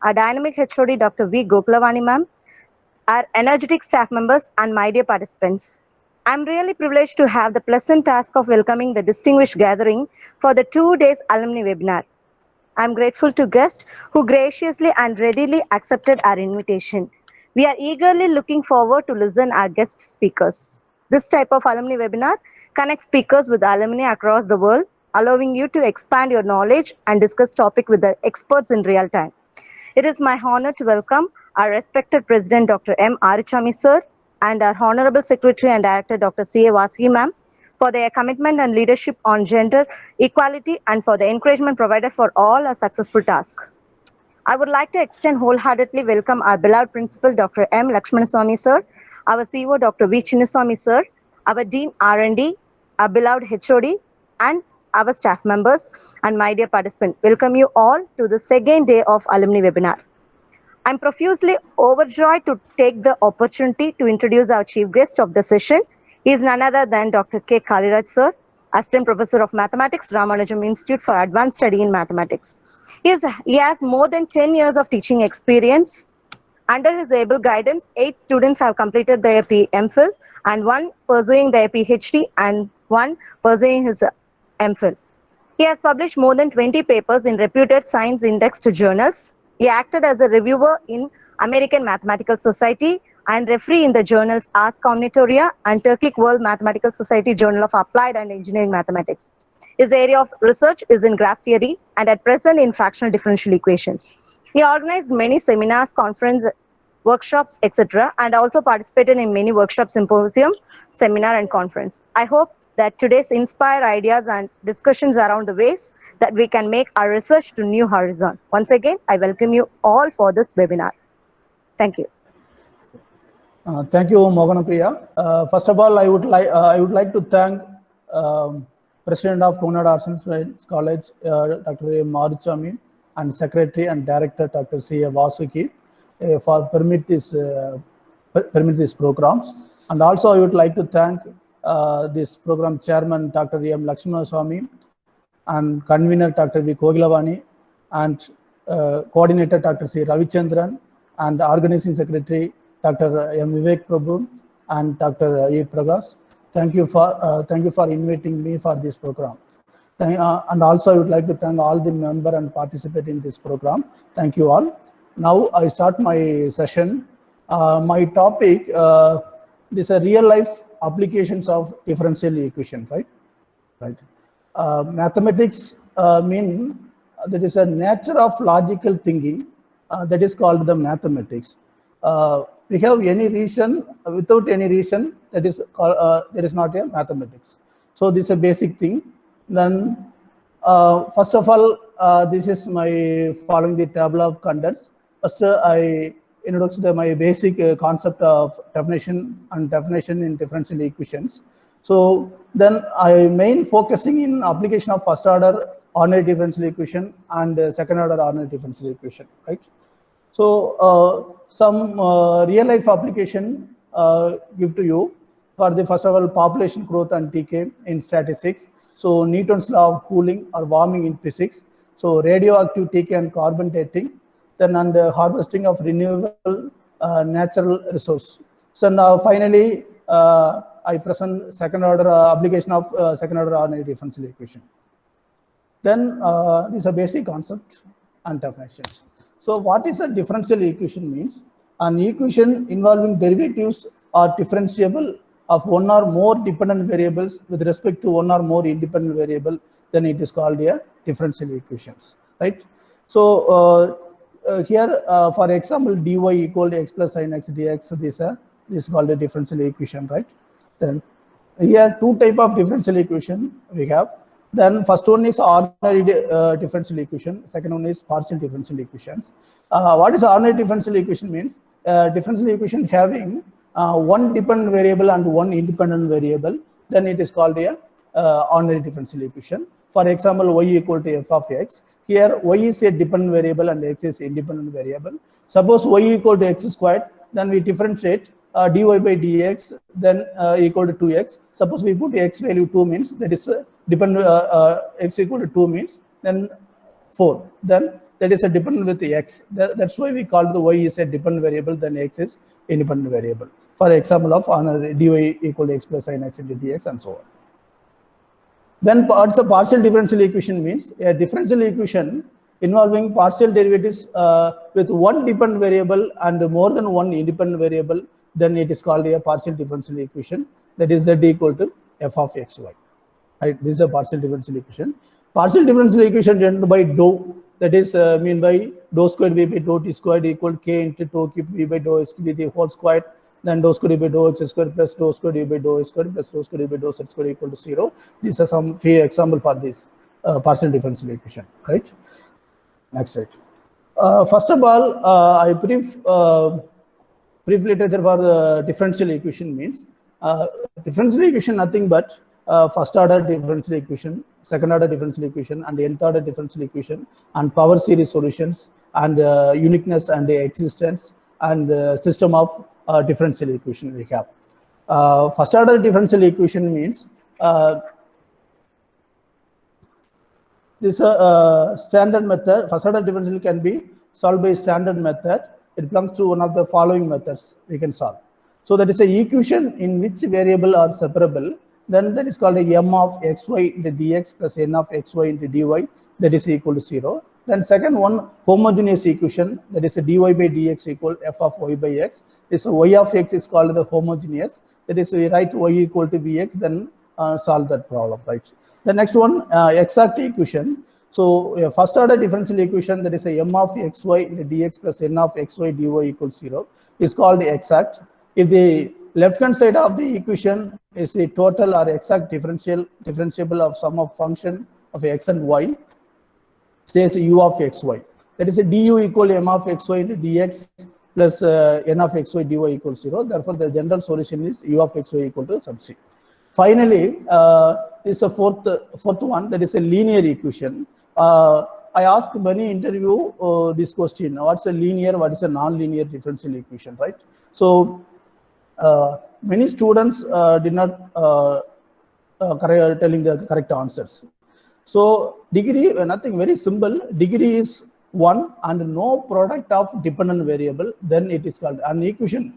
our dynamic HOD, Dr. V. Gokulavani ma'am, our energetic staff members, and my dear participants. I'm really privileged to have the pleasant task of welcoming the distinguished gathering for the 2 days alumni webinar. I'm grateful to guests who graciously and readily accepted our invitation. We are eagerly looking forward to listen our guest speakers. This type of alumni webinar connects speakers with alumni across the world, allowing you to expand your knowledge and discuss topic with the experts in real time. It is my honor to welcome our respected President Dr. M. Arichami sir and our Honorable Secretary and Director Dr. C. A. Vasi ma'am for their commitment and leadership on gender equality and for the encouragement provided for all our successful tasks. I would like to extend wholeheartedly welcome our beloved Principal Dr. M. Lakshmanaswamy sir, our CEO Dr. V. Chinnaswamy sir, our Dean R&D, our beloved HOD, and our staff members, and my dear participants. Welcome you all to the second day of alumni webinar. I'm profusely overjoyed to take the opportunity to introduce our chief guest of the session. He is none other than Dr. K. Kaliraj sir, Assistant Professor of Mathematics, Ramanujam Institute for Advanced Study in Mathematics. He has more than 10 years of teaching experience. Under his able guidance, 8 students have completed their MPhil and 1 pursuing their PhD and 1 pursuing his MPhil. He has published more than 20 papers in reputed science indexed journals. He acted as a reviewer in American Mathematical Society and referee in the journals Ars Combinatoria and Turkic World Mathematical Society Journal of Applied and Engineering Mathematics. His area of research is in graph theory and at present in fractional differential equations. He organized many seminars, conferences, workshops, etc. and also participated in many workshop, symposium, seminar and conference. I hope that today's inspire ideas and discussions around the ways that we can make our research to new horizon. Once again, I welcome you all for this webinar. Thank you. Thank you, Moganapriya. First of all, I would like to thank President of Konad Arts and Science College, Dr. M. Arichami, and Secretary and Director Dr. C. A. Vasuki for permit these programs. And also, I would like to thank this program chairman Dr. M. Lakshmanaswamy and convener Dr. V. Gokulavani and coordinator Dr. C. Ravichandran and organizing secretary Dr. M. Vivek Prabhu and Dr. E. Prakash. Thank you for inviting me for this program. And also I would like to thank all the members and participate in this program. Thank you all. Now I start my session. My topic is a real life applications of differential equation, right? Mathematics mean that is a nature of logical thinking that is called the mathematics. We have any reason, without any reason, that is there is not a mathematics. So this is a basic thing. Then first of all, this is my following the table of contents. First I introduce my basic concept of definition in differential equations. So then I main focusing in application of first order ordinary differential equation and second order ordinary differential equation, right? So some real life application give to you for the first of all population growth and decay in statistics. So Newton's law of cooling or warming in physics. So radioactive decay and carbon dating. Then under harvesting of renewable natural resource. So now finally I present second order application of second order ordinary differential equation. Then these are basic concepts and definitions. So what is a differential equation means? An equation involving derivatives are differentiable of one or more dependent variables with respect to one or more independent variable, then it is called a differential equations, right? So here, for example, dy equal to x plus sin x dx, this is called a differential equation, right? Then here two type of differential equation we have. Then first one is ordinary differential equation. Second one is partial differential equations. What is ordinary differential equation means? Differential equation having one dependent variable and one independent variable, then it is called a ordinary differential equation. For example, y equal to f of x. Here y is a dependent variable and x is independent variable. Suppose y equal to x squared, then we differentiate dy by dx, then equal to 2x. Suppose we put x value 2 means that is dependent x equal to 2 means then 4. Then that is a dependent with x. That's why we call the y is a dependent variable, then x is independent variable. For example of another dy equal to x plus sin x into dx and so on. Then what's a partial differential equation means? A differential equation involving partial derivatives with one dependent variable and more than one independent variable, then it is called a partial differential equation. That is z equal to f of xy. Right? This is a partial differential equation. Partial differential equation denoted by dou, that is mean by dou squared v by dou t squared equal to k into dou cube v by dou x to the whole squared. Then dou squared by dou x squared plus dou squared by dou x squared plus dou squared by dou z squared equal to 0. These are some few example for this partial differential equation, right? Next slide. First of all, I brief literature for the differential equation means differential equation nothing but first order differential equation, second order differential equation, and nth order differential equation, and power series solutions, and uniqueness and existence, and system of differential equation we have. First order differential equation means this standard method. First order differential can be solved by standard method. It belongs to one of the following methods we can solve. So that is a equation in which variable are separable. Then that is called a m of xy into dx plus n of xy into dy, that is equal to 0. Then second one, homogeneous equation, that is a dy by dx equal f of y by x. This y of x is called the homogeneous. That is, we write y equal to vx, then solve that problem, right? The next one, exact equation. So first order differential equation, that is a m of xy into dx plus n of xy dy equals 0, is called the exact. If the left hand side of the equation is the total or exact differentiable of sum of function of x and y, says u of xy. That is a du equal to m of xy into dx plus n of xy dy equals 0. Therefore, the general solution is u of xy equal to sub c. Finally, is a fourth one, that is a linear equation. I asked many interview this question: what's a linear, what is a non-linear differential equation, right? So many students did not telling the correct answers. So degree, nothing, very simple. Degree is 1 and no product of dependent variable, then it is called an equation.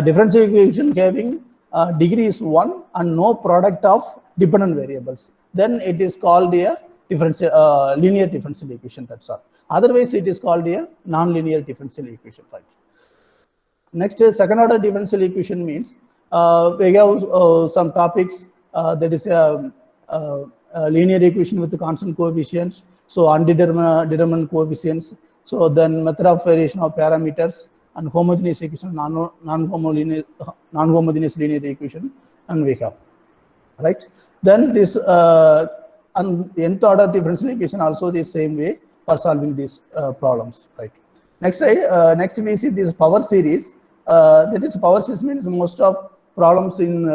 Differential equation having degree is 1 and no product of dependent variables, then it is called a differential linear differential equation. That's all. Otherwise, it is called a non-linear differential equation, right? Next, second order differential equation means we have some topics, that is a linear equation with the constant coefficients, so undetermined coefficients, so then method of variation of parameters, and homogeneous equation, non-homogeneous linear equation, and we have, right? Then this and nth order differential equation also the same way for solving these problems, right? Next, next we see this power series. That is, power series means most of problems in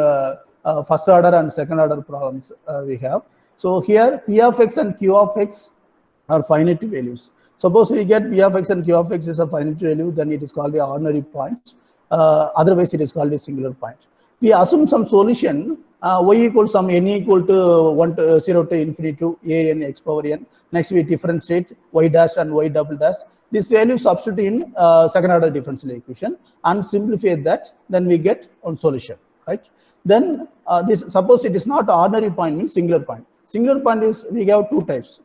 first order and second order problems we have. So here P of x and Q of x are finite values. Suppose we get P of x and Q of x is a finite value, then it is called the ordinary point. Otherwise, it is called a singular point. We assume some solution, y equals some n equal to 0 to infinity to a n x power n. Next, we differentiate y dash and y double dash. This value substitute in second order differential equation and simplify that, then we get one solution, right? Then this, suppose it is not ordinary point, means singular point. Singular point is, we have two types,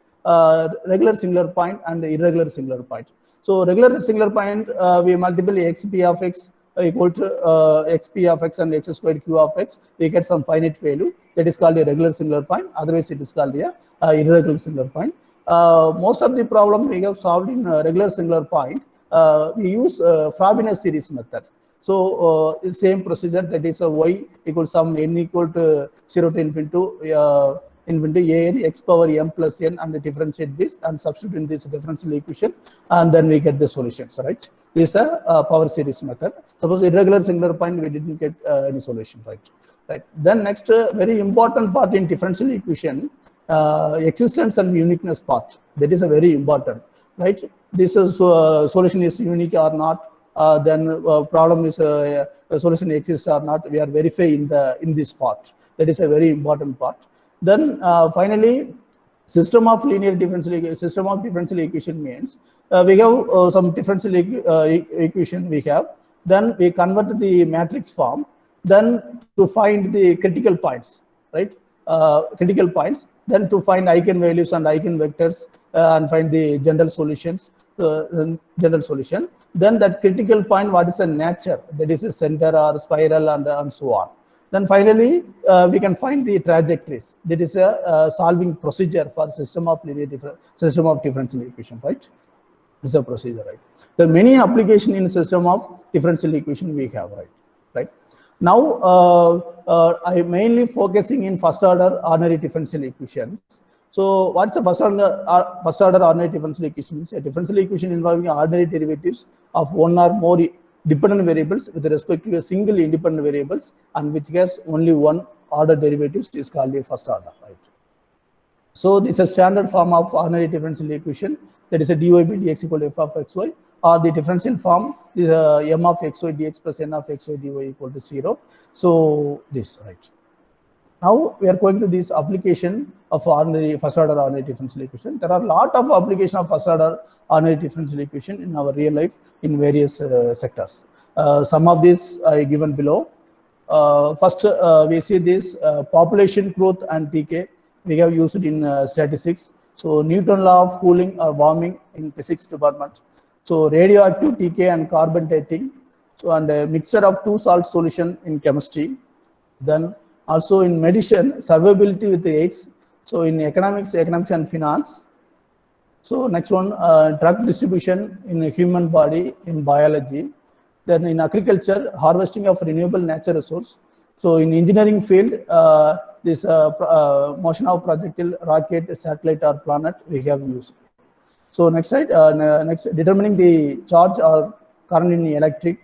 regular singular point and irregular singular point. So regular singular point, we multiply x p of x equal to x p of x and x squared q of x, we get some finite value, that is called a regular singular point. Otherwise, it is called a irregular singular point. Most of the problem we have solved in regular singular point, we use Frobenius series method. So same procedure, that is a y equals some n equal to 0 to infinity a n x power m plus n, and differentiate this and substitute in this differential equation, and then we get the solutions, right? This is a power series method. Suppose irregular singular point, we didn't get any solution, right? Right. Then next, very important part in differential equation, existence and uniqueness part. That is a very important, right? This is solution is unique or not, then problem is solution exists or not, we are verifying in this part. That is a very important part. Then finally, system of differential equation means we have some differential equation we have. Then we convert the matrix form. Then to find the critical points, right? Critical points. Then to find eigenvalues and eigenvectors and find the general solutions. General solution. Then that critical point, what is the nature? That is a center or spiral and so on. Then finally, we can find the trajectories. That is a solving procedure for system of differential equation, right? This is a procedure, right? There are many applications in system of differential equation we have, right? Now, I mainly focusing in first order ordinary differential equations. So, what's the first order ordinary differential equation? It's a differential equation involving ordinary derivatives of one or more dependent variables with respect to a single independent variables, and which has only one order derivatives is called a first order, right? So this is a standard form of ordinary differential equation, that is a dy by dx equal to f of xy, or the differential form is m of xy dx plus n of xy dy equal to 0. So this, right? Now we are going to this application of first order ordinary differential equation. There are a lot of application of first order ordinary differential equation in our real life in various sectors. Some of these are given below. First, we see this population growth and decay. We have used in statistics. So Newton law of cooling or warming in physics department. So radioactive decay and carbon dating. So and a mixture of two salt solution in chemistry. Then also in medicine, survivability with the AIDS. So in economics and finance. So next one, drug distribution in the human body in biology. Then in agriculture, harvesting of renewable natural resource. So in engineering field, this motion of projectile, rocket, satellite or planet we have used. So next slide, next determining the charge or current in electric,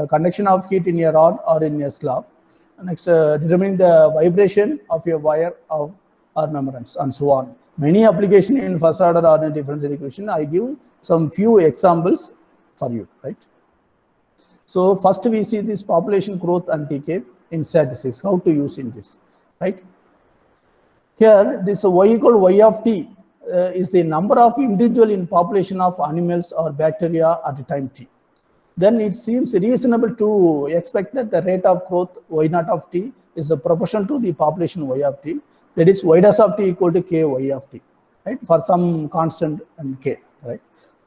conduction of heat in a rod or in a slab. Next, determining the vibration of a wire or membranes and so on. Many applications in first order ordinary differential equation. I give some few examples for you, right? So first we see this population growth and decay in statistics, how to use in this, right? Here, this y equal y of t is the number of individual in population of animals or bacteria at the time t. Then it seems reasonable to expect that the rate of growth y naught of t is a proportional to the population y of t. That is y dash of t equal to k y of t, right? For some constant and k, right?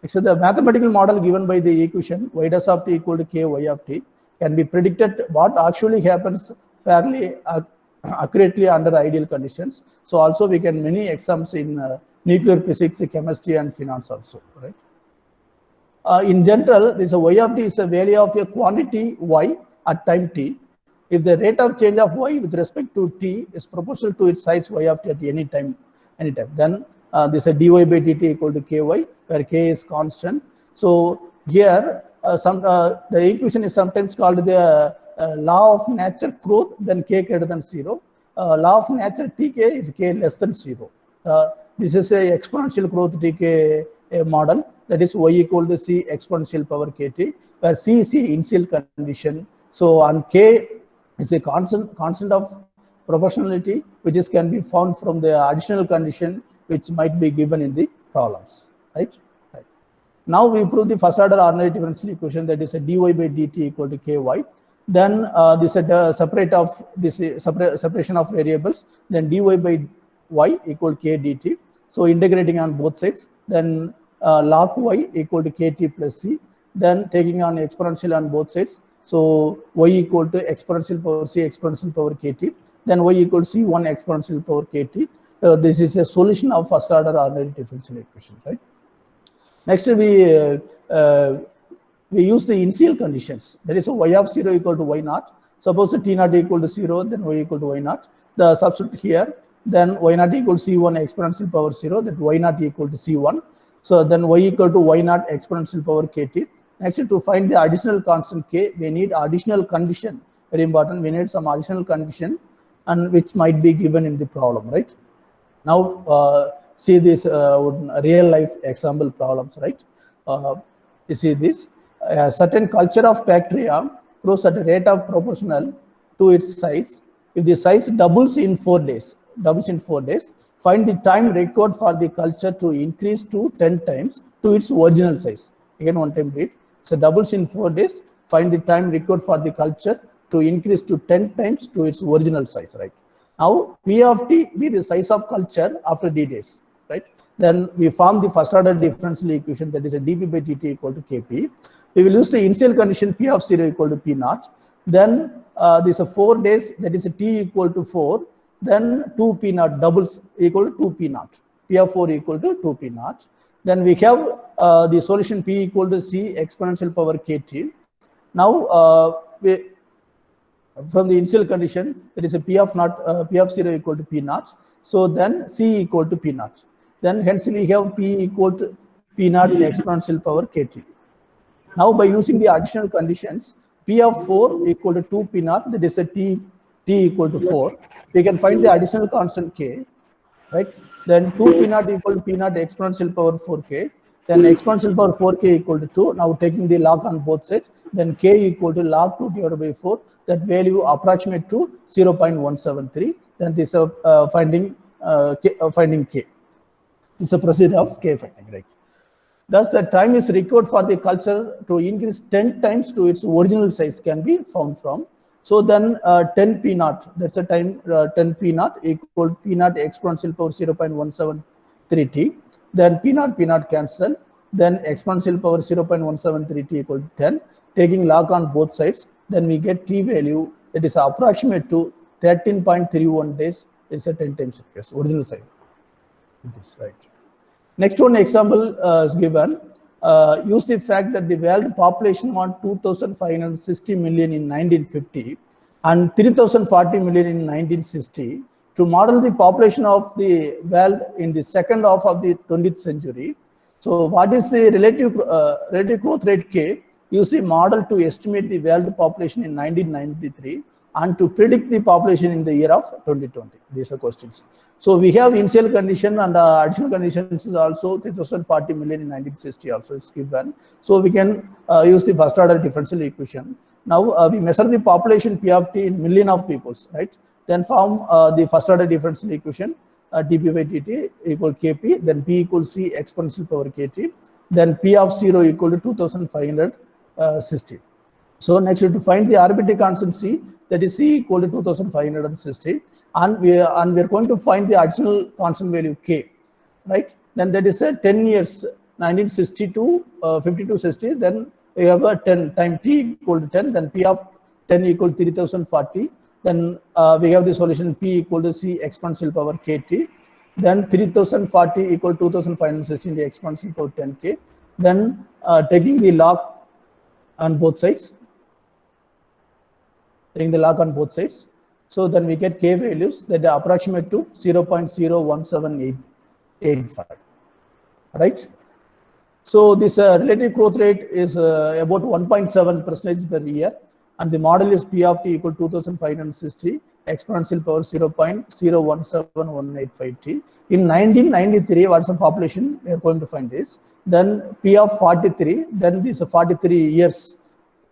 So the mathematical model given by the equation y dash of t equal to k y of t can be predicted what actually happens fairly accurately under ideal conditions. So also we can many exams in nuclear physics, chemistry and finance also, right? In general, this y of t is a value of a quantity y at time t. If the rate of change of y with respect to t is proportional to its size y of t at any time, then this is dy by dt equal to ky, where k is constant. So here, the equation is sometimes called the law of nature growth, then k greater than 0. Law of nature tk is k less than 0. This is a exponential growth decay model, that is y equal to c exponential power kt, where c is the initial condition. So and k is a constant of proportionality, which is can be found from the additional condition which might be given in the problems, right? Now we prove the first order ordinary differential equation, that is a dy by dt equal to ky. Then this is the separation of variables. Then dy by y equal k dt. So integrating on both sides. Then log y equal to kt plus c. Then taking on exponential on both sides. So y equal to exponential power c exponential power kt. Then y equal to c1 exponential power kt. This is a solution of first order ordinary differential equation, right? Next, we use the initial conditions. That is y of 0 equal to y naught. Suppose t naught equal to 0, then y equal to y naught. The substitute here, then y naught equal to c1 exponential power 0, that y naught equal to c1. So then y equal to y naught exponential power kt. Next, to find the additional constant k, we need additional condition. Very important. We need some additional condition, and which might be given in the problem, right? Now, see this real life example problems, right? You see this, a certain culture of bacteria grows at a rate of proportional to its size. If the size doubles in 4 days, find the time required for the culture to increase to 10 times to its original size. Again, one time read. So doubles in 4 days. Find the time required for the culture to increase to 10 times to its original size, right? Now, P of t be the size of culture after d days, right? Then we form the first order differential equation, that is a dp by dt equal to kp. We will use the initial condition P of 0 equal to P naught. Then this is 4 days, that is a t equal to 4. Then 2 P naught doubles equal to 2 P naught. P of 4 equal to 2 P naught. Then we have the solution P equal to C exponential power kt. Now, from the initial condition, that is a P of 0 equal to P naught. So then C equal to P naught. Then hence we have P equal to P naught in exponential power kt. Now, by using the additional conditions, P of 4 equal to 2 P naught, that is a t equal to 4. We can find the additional constant k, right? Then 2 P naught equal to P naught exponential power 4k. Then exponential power 4k equal to 2. Now taking the log on both sides, then k equal to log 2 divided by 4. That value approximate to 0.173. Then this finding k. This is a procedure of k finding, right? Thus, the time is required for the culture to increase 10 times to its original size can be found from. So then 10 P naught, that's the time 10 P naught equal to P naught exponential power 0.173 t. Then P naught cancel. Then exponential power 0.173 t equal to 10. Taking log on both sides, then we get t value that is approximate to 13.31 days. It's a 10 times original size. This, right. Next one example is given. Use the fact that the world population was 2,560 million in 1950 and 3,040 million in 1960 to model the population of the world in the second half of the 20th century. So what is the relative growth rate k? Use the model to estimate the world population in 1993 and to predict the population in the year of 2020. These are questions. So we have initial condition and additional conditions is also 3,040 million in 1960 also is given. So we can use the first order differential equation. Now we measure the population P of t in million of peoples, right? Then form the first order differential equation dp by dt equal kp, then p equals c exponential power kt, then P of 0 equal to 2,560. So next to find the arbitrary constant c, that is c equal to 2,560. And we are going to find the additional constant value k, right? Then that is a 10 years, 1960 to 5260. Then we have a 10 time t equal to 10. Then P of 10 equal to 3040. Then we have the solution P equal to c exponential power kt. Then 3040 equal to 2560 in the exponential power 10k. Then taking the log on both sides. Taking the log on both sides. So then we get k values that are approximate to 0.017885, right? So this relative growth rate is about 1.7% per year, and the model is P of t equal to 2,560 exponential power 0.017185 t. In 1993, what's the population? We are going to find this. Then P of 43, then this is 43 years,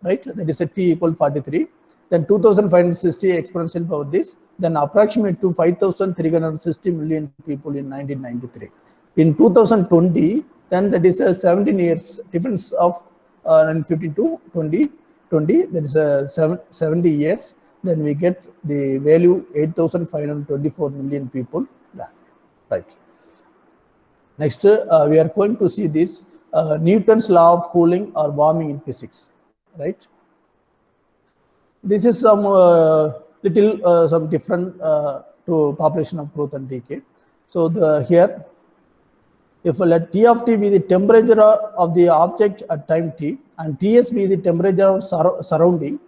right? That is a t equal to 43. Then 2,560 exponential power this, then approximate to 5,360 million people in 1993. In 2020, then that is a 17 years difference of 1950 to 2020, that is a 70 years. Then we get the value 8,524 million people, right? Next, we are going to see this Newton's law of cooling or warming in physics, right? This is some some different to population of growth and decay. So here, if let T of t be the temperature of the object at time t and Ts be the temperature of surrounding,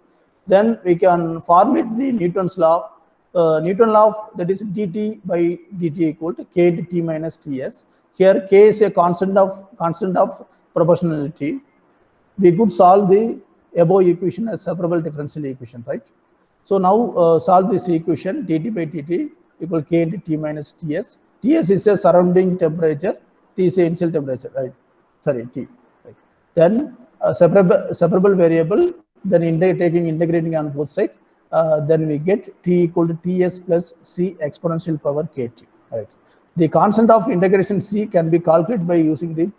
then we can formulate the Newton's law. Newton's law of, that is dt by dt equal to k into t minus Ts. Here k is a constant of proportionality. We could solve the above equation as separable differential equation, right? So now solve this equation dt by dt equal k into t minus Ts. Ts is a surrounding temperature, T is a initial temperature, right? Sorry, T. Right. Then separable variable, then integrating on both sides, then we get T equal to Ts plus C exponential power kt, right? The constant of integration C can be calculated by using the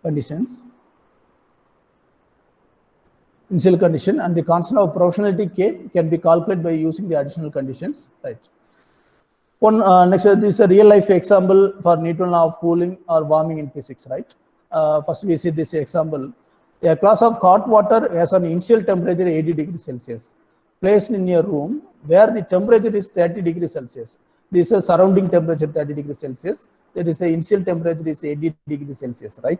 conditions, initial condition, and the constant of proportionality K can be calculated by using the additional conditions, right? One next, this is a real life example for Newton law of cooling or warming in physics, right? First, we see this example. A glass of hot water has an initial temperature 80 degrees Celsius, placed in a room where the temperature is 30 degrees Celsius. This is a surrounding temperature 30 degrees Celsius. That is, the initial temperature is 80 degrees Celsius, right?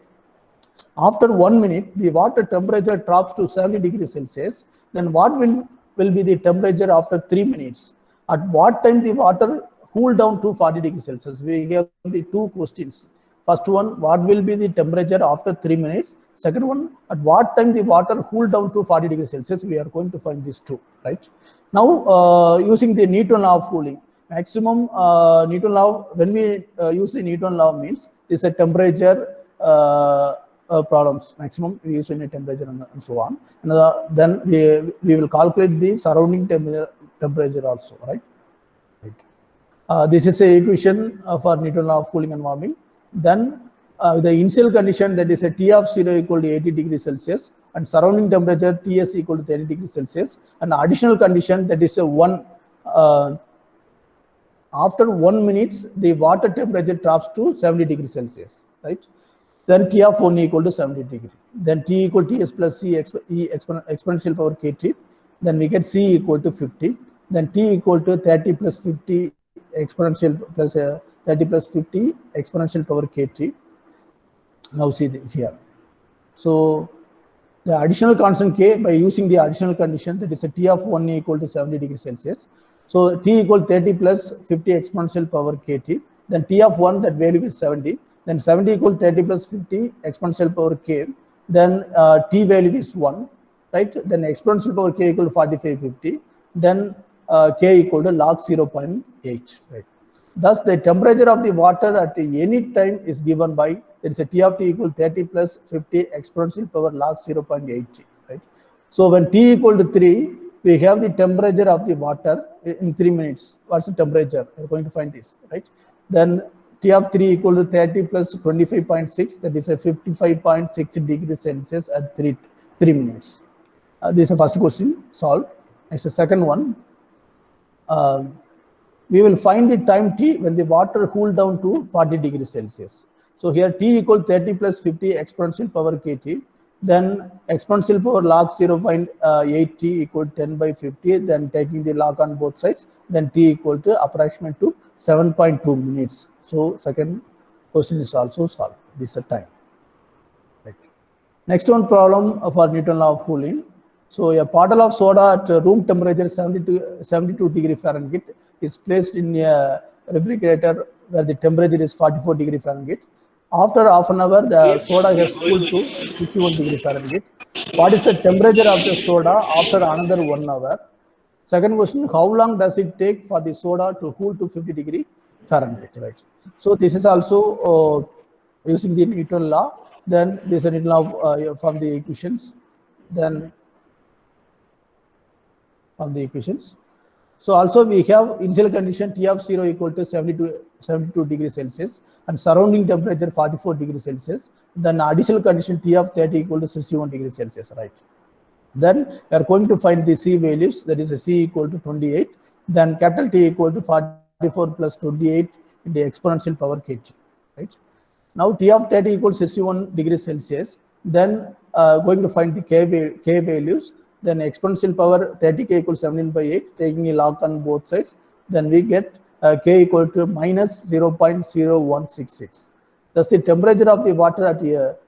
After 1 minute, the water temperature drops to 70 degrees Celsius. Then what will be the temperature after 3 minutes? At what time the water cool down to 40 degrees Celsius? We have the two questions. First one, what will be the temperature after 3 minutes? Second one, at what time the water cool down to 40 degrees Celsius? We are going to find these two, right? Now, using the Newton law of cooling, maximum Newton law, when we use the Newton law means this is a temperature problems, maximum we use in a temperature and so on. And then we will calculate the surrounding temperature also, right? This is a equation for Newton law of cooling and warming. Then the initial condition, that is a T of 0 equal to 80 degrees Celsius, and surrounding temperature Ts equal to 30 degrees Celsius, and additional condition, that is a after 1 minute the water temperature drops to 70 degrees Celsius, right? Then T of 1 equal to 70 degree. Then T equal to Ts plus C exponential power KT. Then we get C equal to 50. Then T equal to 30 plus 50 exponential plus 30 plus 50 exponential power KT. Now see here. So the additional constant K, by using the additional condition, that is a T of 1 equal to 70 degrees Celsius. So T equal 30 plus 50 exponential power KT. Then T of 1, that value is 70. Then 70 equal 30 plus 50 exponential power K. Then T value is 1, right? Then exponential power K equal to 4550. Then K equal to log 0.8, right? Thus, the temperature of the water at any time is given by, there is a T of T equal to 30 plus 50 exponential power log 0.8, right? So when T equal to 3, we have the temperature of the water in 3 minutes. What's the temperature? We're going to find this, right? Then T of 3 equal to 30 plus 25.6, that is a 55.6 degrees Celsius at 3 minutes. This is the first question solved. Next, the second one. We will find the time T when the water cooled down to 40 degrees Celsius. So here T equal 30 plus 50 exponential power KT. Then exponential power log 0.8 T equal 10 by 50. Then taking the log on both sides. Then T equal to approximate to 7.2 minutes. So second question is also solved. This is the time. Right. Next one problem for Newton law of cooling. So a bottle of soda at room temperature 72 degree Fahrenheit is placed in a refrigerator where the temperature is 44 degree Fahrenheit. After half an hour, the soda has cooled to 61 degree Fahrenheit. What is the temperature of the soda after another 1 hour? Second question, how long does it take for the soda to cool to 50 degree Fahrenheit, right? So this is also using the Newton law. Then this is a Newton law from the equations. Then from the equations. So also we have initial condition T of 0 equal to 72 degrees Celsius and surrounding temperature 44 degrees Celsius. Then additional condition T of 30 equal to 61 degrees Celsius, right? Then we are going to find the C values, that is a C equal to 28. Then capital T equal to 44 plus 28 in the exponential power KT, right? Now T of 30 equals 61 degrees Celsius. Then going to find the K values. Then exponential power 30K equals 17 by 8, taking a log on both sides. Then we get K equal to minus 0.0166. Thus, the temperature of the water at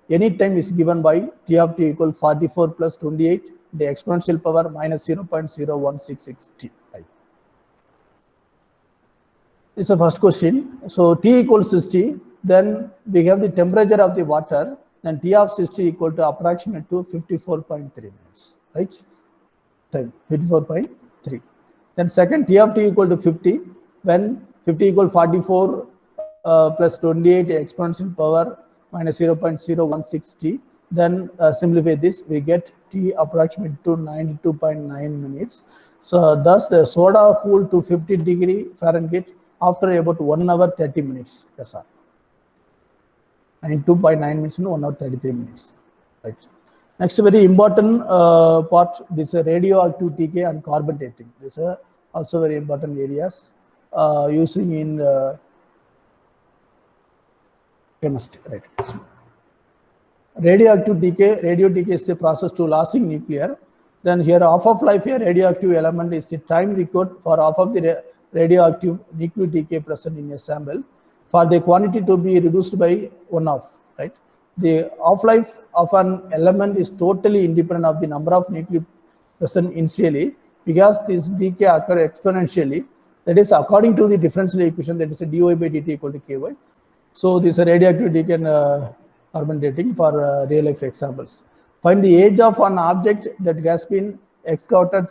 any time is given by T of T equal 44 plus 28, the exponential power minus 0.0166 T. Right. This is the first question. So T equals 60. Then we have the temperature of the water. Then T of 60 equal to approximate to 54.3 minutes. Right? Time 54.3. Then second T of T equal to 50. When 50 equal 44 plus 28 exponential power minus 0.016 T. Then simplify this, we get T approximate to 92.9 minutes. So thus the soda cooled to 50 degree Fahrenheit after about 1 hour 30 minutes. That's all. and 2 by 9 means 1 hour 33 minutes. Right. Next, very important part, this radioactive TK and carbon dating. These are also very important areas using in chemistry. Right. Radioactive decay, radio decay is the process to losing nuclear. Then here half of life a radioactive element is the time record for half of the radioactive nuclear decay present in a sample for the quantity to be reduced by 1/2, right? The half-life of an element is totally independent of the number of nuclei present initially because this decay occur exponentially. That is according to the differential equation, that is a dy by dt equal to ky. So this is radioactive decay and carbon dating for real life examples. Find the age of an object that has been excavated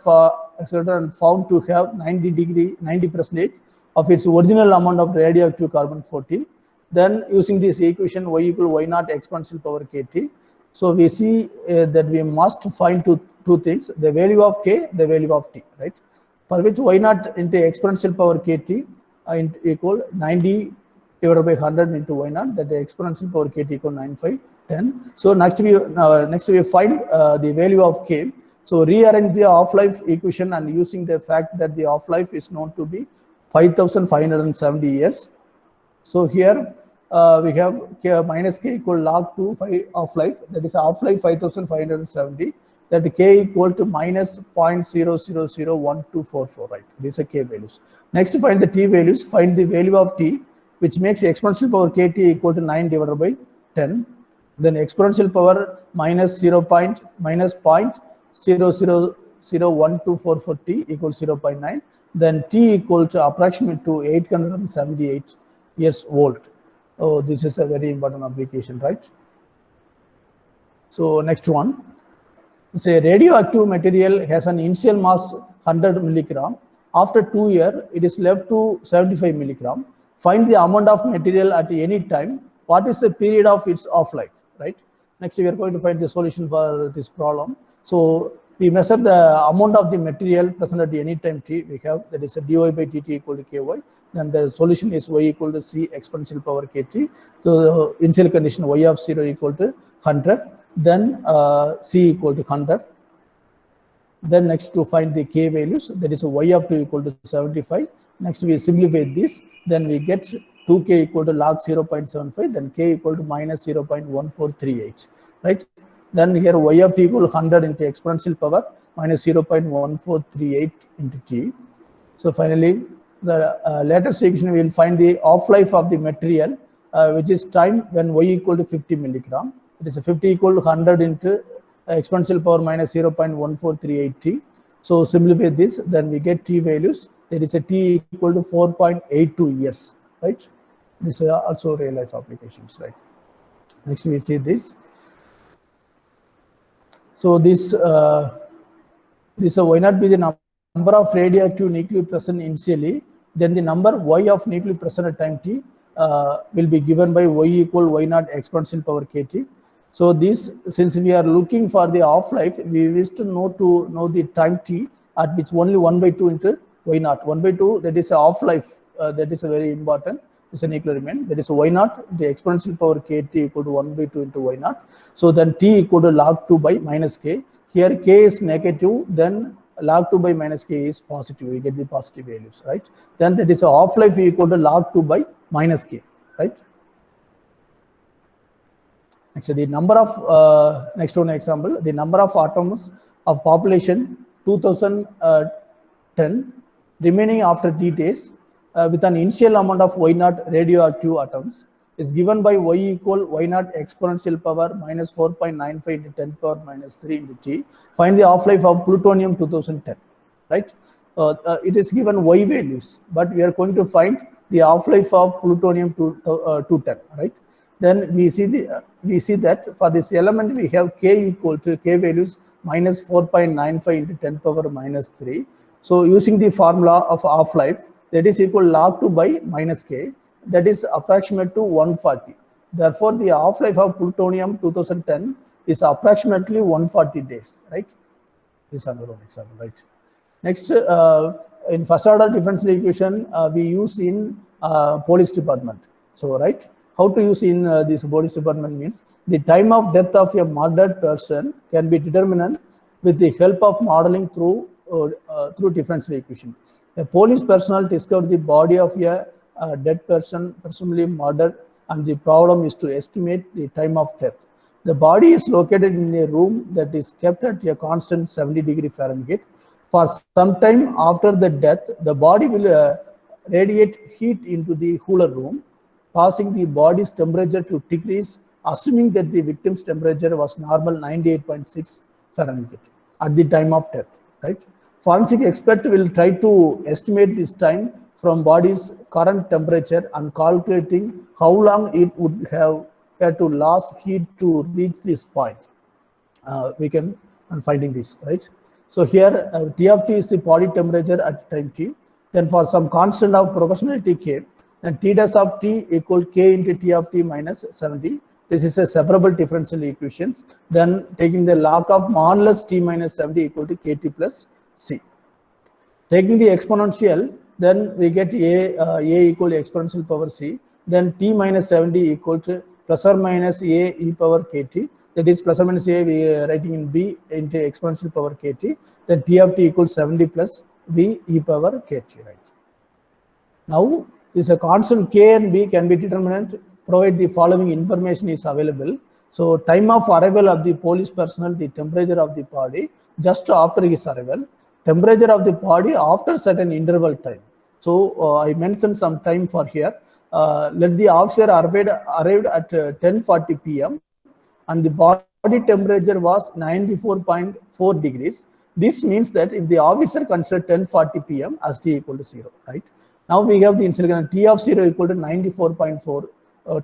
and found to have 90% of its original amount of radioactive carbon-14. Then using this equation y equal y naught exponential power kt. So we see that we must find two things: the value of k, the value of t, right? For which y naught into exponential power kt equal 90 divided by 100 into y naught, that the exponential power kt equal 9510. So next we find the value of k. So rearrange the half-life equation and using the fact that the half-life is known to be 5,570 years. So here we have k minus k equal log 2 half-life, that is half-life 5,570, that k equal to minus 0.001244, right? These are k values. Next, find the t values. Find the value of t, which makes exponential power kt equal to 9 divided by 10. Then exponential power minus 0.00012440 t equals 0.9. Then t equal to approximate to 878 years old. Oh, this is a very important application, right? So next one. Say radioactive material has an initial mass 100 milligram. After 2 years, it is left to 75 milligram. Find the amount of material at any time. What is the period of its half-life, right? Next, we are going to find the solution for this problem. So we measure the amount of the material present at any time t. We have, that is a dy by dt equal to ky. Then the solution is y equal to c exponential power kt. So the initial condition y of 0 equal to 100. Then c equal to 100. Then next to find the k values, that is y of 2 equal to 75. Next we simplify this, then we get 2k equal to log 0.75, then k equal to minus 0.1438, right? Then here y of t equal to 100 into exponential power minus 0.1438 into t. So finally, the latest equation we will find the half-life of the material, which is time when y equal to 50 milligram. It is a 50 equal to 100 into exponential power minus 0.1438 t. So simplify this, then we get t values. There is a t equal to 4.82 years, right? These are also real life applications, right? Next we see this. So this y naught be the number of radioactive nuclei present initially, then the number y of nuclei present at time t will be given by y equal y naught exponential power kt. So this, since we are looking for the half-life, we wish to know the time t at which only 1/2 into y naught. 1/2, that is a half-life, that is a very important. It's a nuclear element, that is y naught, the exponential power kt equal to 1/2 into y naught. So then t equal to log 2 by minus k. Here k is negative, then log 2 by minus k is positive. We get the positive values, right? Then that is a half-life equal to log 2 by minus k, right? Next, the number of next one example, the number of atoms of population 2010 remaining after t days with an initial amount of y naught radioactive atoms is given by y equal y naught exponential power minus 4.95 into 10 power minus 3 into t. Find the half-life of plutonium 2010, right? It is given y values, but we are going to find the half-life of plutonium 210, right? Then we see that for this element we have k equal to k values minus 4.95 into 10 power minus 3. So using the formula of half-life, that is equal log 2 by minus k, that is approximate to 140. Therefore, the half-life of plutonium 2010 is approximately 140 days, right? This is another example, right? Next, in first order differential equation, we use in police department. So, right? how to use in this police department means the time of death of a murdered person can be determined with the help of modeling through differential equation. A police personnel discovered the body of a dead person, presumably murdered, and the problem is to estimate the time of death. The body is located in a room that is kept at a constant 70°F. For some time after the death, the body will radiate heat into the cooler room, causing the body's temperature to decrease, assuming that the victim's temperature was normal 98.6 Fahrenheit at the time of death, right? Forensic expert will try to estimate this time from body's current temperature and calculating how long it would have had to lose heat to reach this point. We can finding this, right? So here T of T is the body temperature at time T. Then for some constant of proportionality K, then T dash of T equal K into T of T minus 70. This is a separable differential equations. Then taking the log of modulus T minus 70 equal to KT plus C. Taking the exponential, then we get A equal to exponential power C. Then T minus 70 equal to plus or minus A e power KT. That is plus or minus A we are writing in B into exponential power KT. Then T of T equals 70 plus B e power KT, right? Now, this a constant K and B can be determined provided the following information is available. So, time of arrival of the police personnel, the temperature of the body just after his arrival, temperature of the body after certain interval time. So, I mentioned some time for here. Let the officer arrived at 10:40 p.m. and the body temperature was 94.4 degrees. This means that if the officer considered 10:40 p.m. as T equal to 0, right? Now we have the incident T of 0 equal to 94.4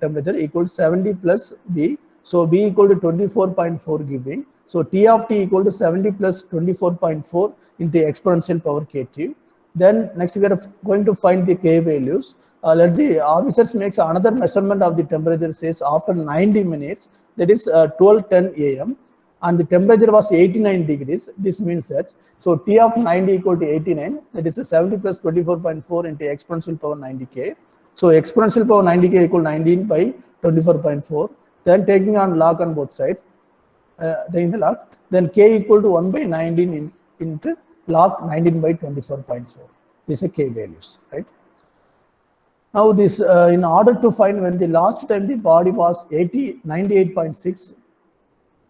temperature equal to 70 plus B. So B equal to 24.4 giving. So T of T equal to 70 plus 24.4 into exponential power KT. Then next we are going to find the K values. Let the officers makes another measurement of the temperature says after 90 minutes, that is 12:10 a.m. and the temperature was 89 degrees. This means that so T of 90 equal to 89, that is 70 plus 24.4 into exponential power 90K. So exponential power 90K equal 19 by 24.4. Then taking on log on both sides, taking the log, then K equal to 1 by 19 into log 19 by 24.4. These are K values, right? Now this, in order to find when the last time the body was 98.6,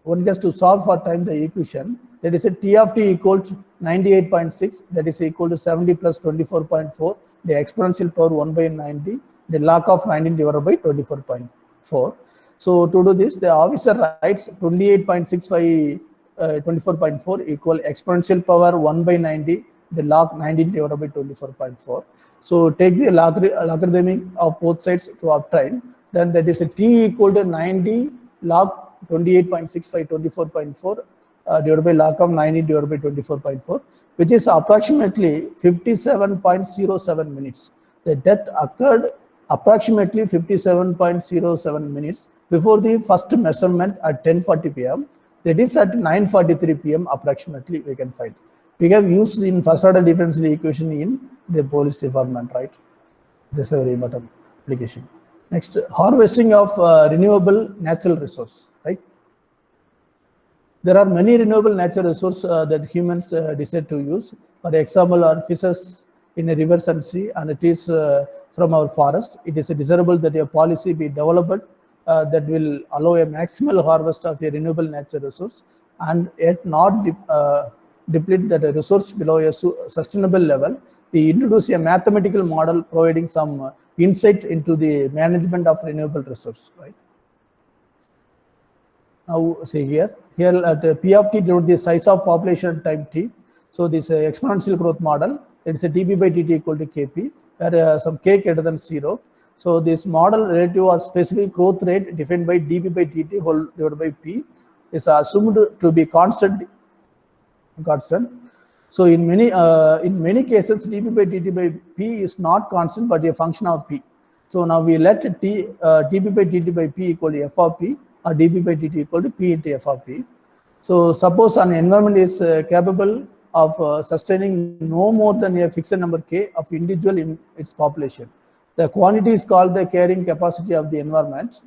one has to solve for time the equation. That is a T of T equal to 98.6, that is equal to 70 plus 24.4, the exponential power 1 by 90, the log of 19 divided by 24.4. So to do this, the officer writes 28.65 24.4 equal exponential power 1 by 90, the log 19 divided by 24.4. So take the logarithmic of both sides to obtain, then that is a T equal to 90 log 28.65 24.4 divided by log of 90 divided by 24.4, which is approximately 57.07 minutes. The death occurred approximately 57.07 minutes before the first measurement at 10:40 p.m. That is at 9:43 p.m. approximately we can find. We have used in first order differential equation in the police department, right? This is a very important application. Next, harvesting of renewable natural resource, right? There are many renewable natural resources that humans decide to use. For example, our fishes in a river and sea, and it is from our forest. It is desirable that a policy be developed that will allow a maximal harvest of a renewable natural resource and yet not deplete that a resource below a sustainable level. We introduce a mathematical model providing some insight into the management of renewable resource, right? Now see here at P of T denote the size of population at time T. So this exponential growth model, it is a dB by dt equal to Kp, where some K greater than 0. So this model relative or specific growth rate defined by dB by dt whole divided by P is assumed to be constant. So in many cases, dB by dt by P is not constant but a function of P. So now we let dB by dt by P equal to f of P or dB by dt equal to P into f of P. So suppose an environment is capable of sustaining no more than a fixed number K of individual in its population. The quantity is called the carrying capacity of the environment.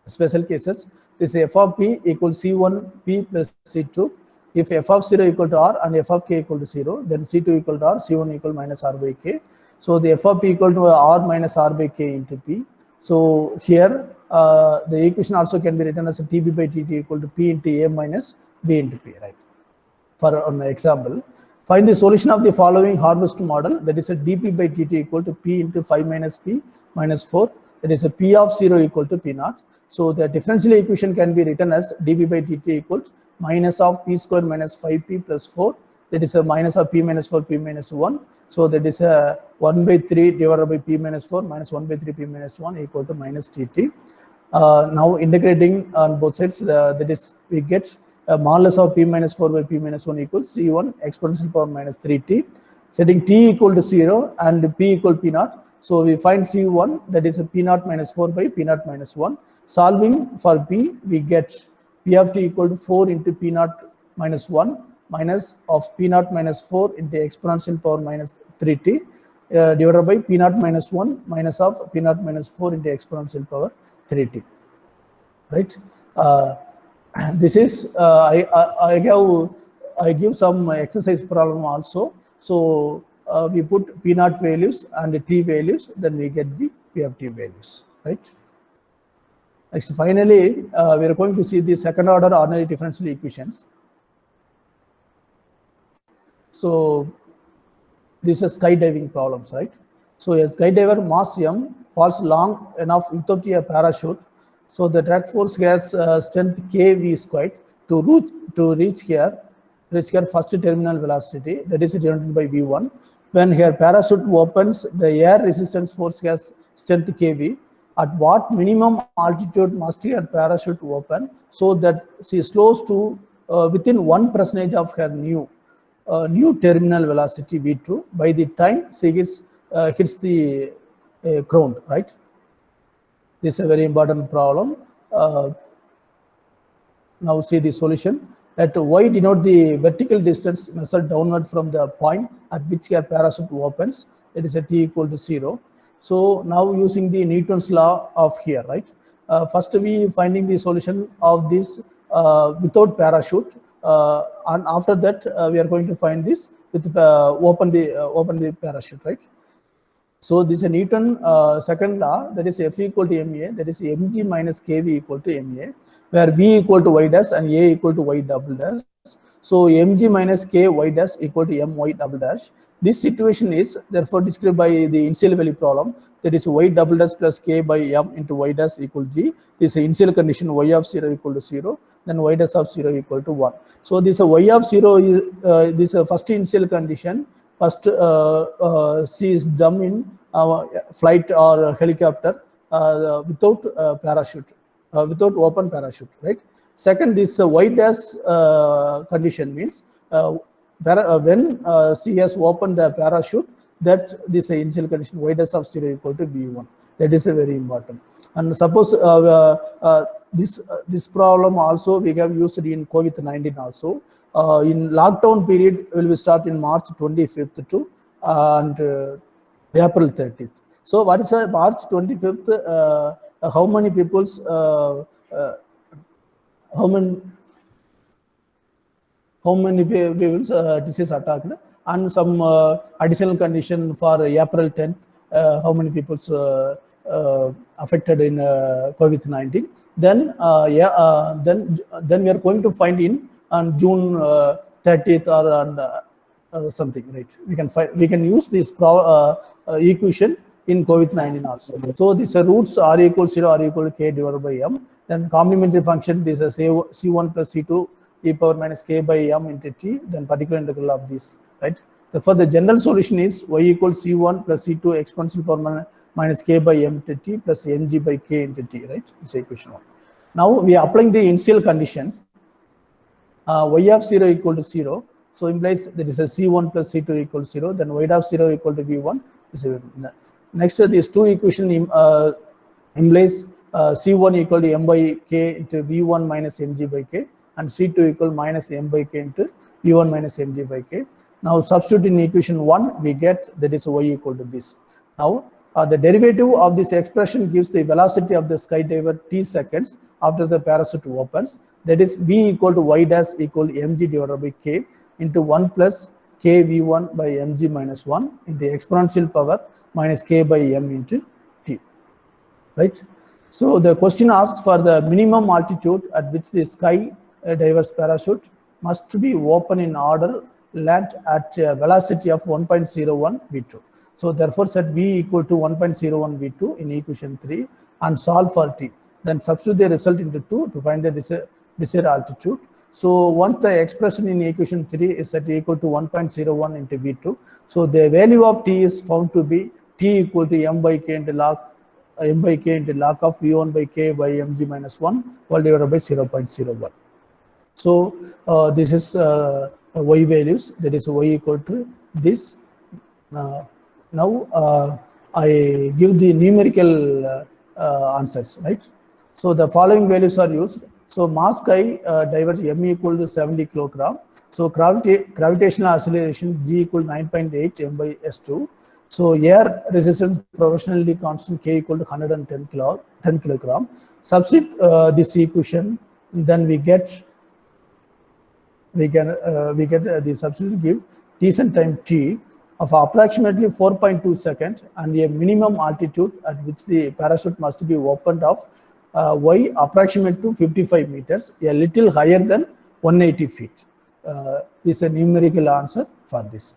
Special cases, this f of p equals C1p plus C2. If f of 0 equal to r and f of k equal to 0, then C2 equal to r, C1 equal minus r by k. So the f of p equal to r minus r by k into p. So here the equation also can be written as a Tb by Tt equal to p into a minus b into p, right? For an example, find the solution of the following harvest model, that is a dp by dt equal to p into 5 minus p minus 4, that is a p of 0 equal to p naught. So the differential equation can be written as dp by dt equals minus of p square minus 5p plus 4, that is a minus of p minus 4 p minus 1. So that is a 1 by 3 divided by p minus 4 minus 1 by 3 p minus 1 equal to minus tt. Now integrating on both sides, that is we get modulus of p minus 4 by p minus 1 equals C1 exponential power minus 3t. Setting t equal to 0 and p equal p naught. So we find C1, that is a p naught minus 4 by p naught minus 1. Solving for p, we get p of t equal to 4 into p naught minus 1 minus of p naught minus 4 into exponential power minus 3t divided by p naught minus 1 minus of p naught minus 4 into exponential power 3t, right? This is I give some exercise problem also. So we put p naught values and the t values, then we get the p of t values, right? Next, finally, we are going to see the second order ordinary differential equations. So these are skydiving problems, right? So a skydiver mass m falls long enough without a parachute. So the drag force has strength kv squared to reach here first terminal velocity, that is denoted by v1. When here parachute opens, the air resistance force has strength kv. At what minimum altitude must her parachute open so that she slows to within 1% of her new terminal velocity v2 by the time she hits the ground, right? This is a very important problem. Now see the solution. Let y denote the vertical distance measured downward from the point at which your parachute opens. It is a t equal to 0. So now using the Newton's law of here, right? First we finding the solution of this without parachute, and after that we are going to find this with open the parachute, right? So this is a Newton second law, that is F equal to ma, that is mg minus kv equal to ma, where v equal to y dash and a equal to y double dash. So mg minus k y dash equal to my double dash. This situation is therefore described by the initial value problem, that is y double dash plus k by m into y dash equal g. This is initial condition y of 0 equal to 0, then y dash of 0 equal to 1. So this y of 0 is this first initial condition. First, she is dumb in flight or helicopter without parachute, without open parachute, right? Second, this y dash condition means when she has opened the parachute, that this initial condition y dash of 0 equal to v1. That is a very important. And suppose this problem also we have used in COVID-19 also. In lockdown period will be start in March 25th to and April 30th. So what is March 25th? How many people's how many people's disease attacked, and some additional condition for April 10th, how many people's affected in COVID-19. Then then we are going to find in on June 30th or on something, right? We can use this equation in COVID-19 also. So these roots r equals 0, r equal to k divided by m. Then complementary function, this is c1 plus c2 e power minus k by m into t, then particular integral of this, right? Therefore the general solution is y equals c1 plus c2 exponential power minus k by m into t plus mg by k into t, right? This is equation 1. Now we are applying the initial conditions. Y of 0 equal to 0, so implies there is a c1 plus c2 equal to 0, then y of 0 equal to v1. Next, these two equation implies c1 equal to m by k into v1 minus mg by k, and c2 equal minus m by k into v1 minus mg by k. Now substitute in equation 1, we get that is y equal to this. Now The derivative of this expression gives the velocity of the skydiver t seconds after the parachute opens. That is v equal to y dash equal mg divided by k into 1 plus k v1 by mg minus 1 into exponential power minus k by m into t. Right? So the question asks for the minimum altitude at which the skydiver's parachute must be open in order land at a velocity of 1.01 v2. So therefore set v equal to 1.01 v2 in equation 3 and solve for t. Then substitute the result into 2 to find the desired altitude. So once the expression in equation 3 is set equal to 1.01 into v2, so the value of t is found to be t equal to m by k into log of v1 by k by mg minus 1 all divided by 0.01. So this is y values, that is y equal to this. Now I give the numerical answers, right? So the following values are used. So mass diver m equal to 70 kilogram. So gravitational acceleration g equal to 9.8 m by s2. So air resistance proportionally constant k equal to 110 kilogram. Substitute this equation, then we get the substitute give descent time t of approximately 4.2 seconds and a minimum altitude at which the parachute must be opened of y approximate to 55 meters, a little higher than 180 feet. Is a numerical answer for this.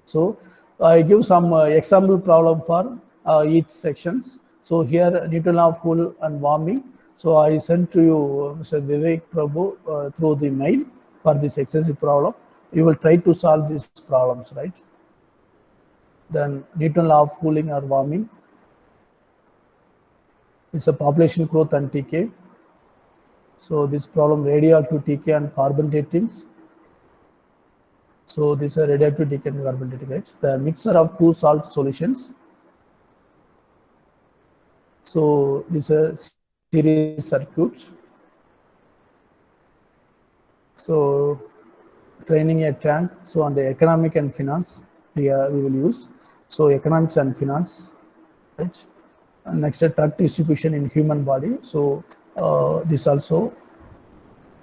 So I give some example problem for each sections. So here Newton law of cool and warming. So I sent to you Mr. Vivek Prabhu through the mail for this excessive problem. You will try to solve these problems, right? Then Newton law of cooling or warming is a population growth and TK. So this problem radioactive TK and carbon datings. So these are radioactive TK and carbon dating, right? The mixture of two salt solutions. So these are series circuits. So training a tank. So on the economic and finance, we will use. So economics and finance, right? And next, a drug distribution in human body. So this also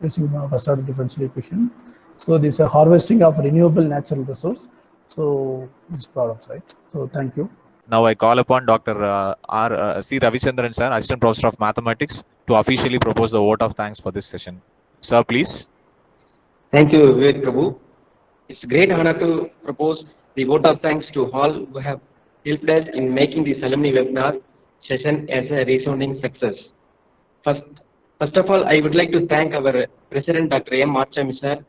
using first order differential equation. So this is a harvesting of renewable natural resource. So these problems, right? So thank you. Now I call upon Dr. C. Ravichandran sir, Assistant Professor of Mathematics, to officially propose the vote of thanks for this session. Sir, please. Thank you, Vivek Prabhu. It's a great honor to propose the vote of thanks to all who have helped us in making this alumni webinar session as a resounding success. First of all, I would like to thank our President Dr. M. Marchami sir,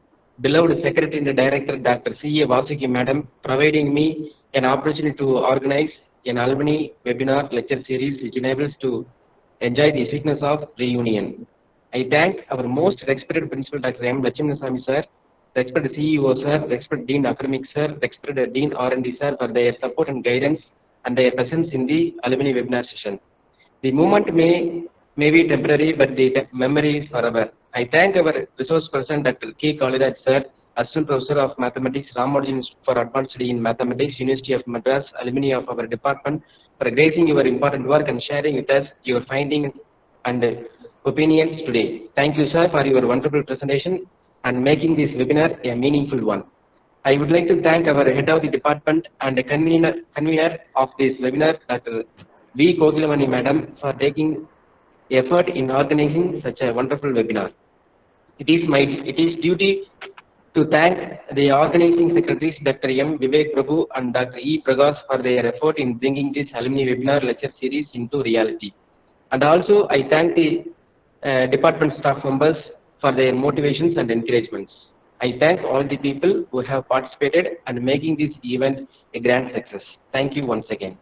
beloved Secretary and Director Dr. C. A. Vasuki Madam, providing me an opportunity to organize an alumni webinar lecture series which enables to enjoy the sweetness of reunion. I thank our most respected Principal Dr. M. Lachimnasamy sir, respected CEO sir, respected Dean Academics sir, respected Dean R&D sir for their support and guidance and their presence in the alumni webinar session. The moment may be temporary, but the memory is forever. I thank our resource person Dr. K. Kaliraj sir, Assistant Professor of Mathematics, Ramoji Institute for Advanced Study in Mathematics, University of Madras, alumni of our department, for gracing your important work and sharing with us your findings and opinions today. Thank you, sir, for your wonderful presentation and making this webinar a meaningful one. I would like to thank our head of the department and the convener of this webinar, Dr. V. Kogilamani Madam, for taking effort in organizing such a wonderful webinar. It is duty to thank the organizing secretaries Dr. M. Vivek Prabhu and Dr. E. Prakash for their effort in bringing this alumni webinar lecture series into reality. And also I thank the department staff members for their motivations and encouragements. I thank all the people who have participated and making this event a grand success. Thank you once again.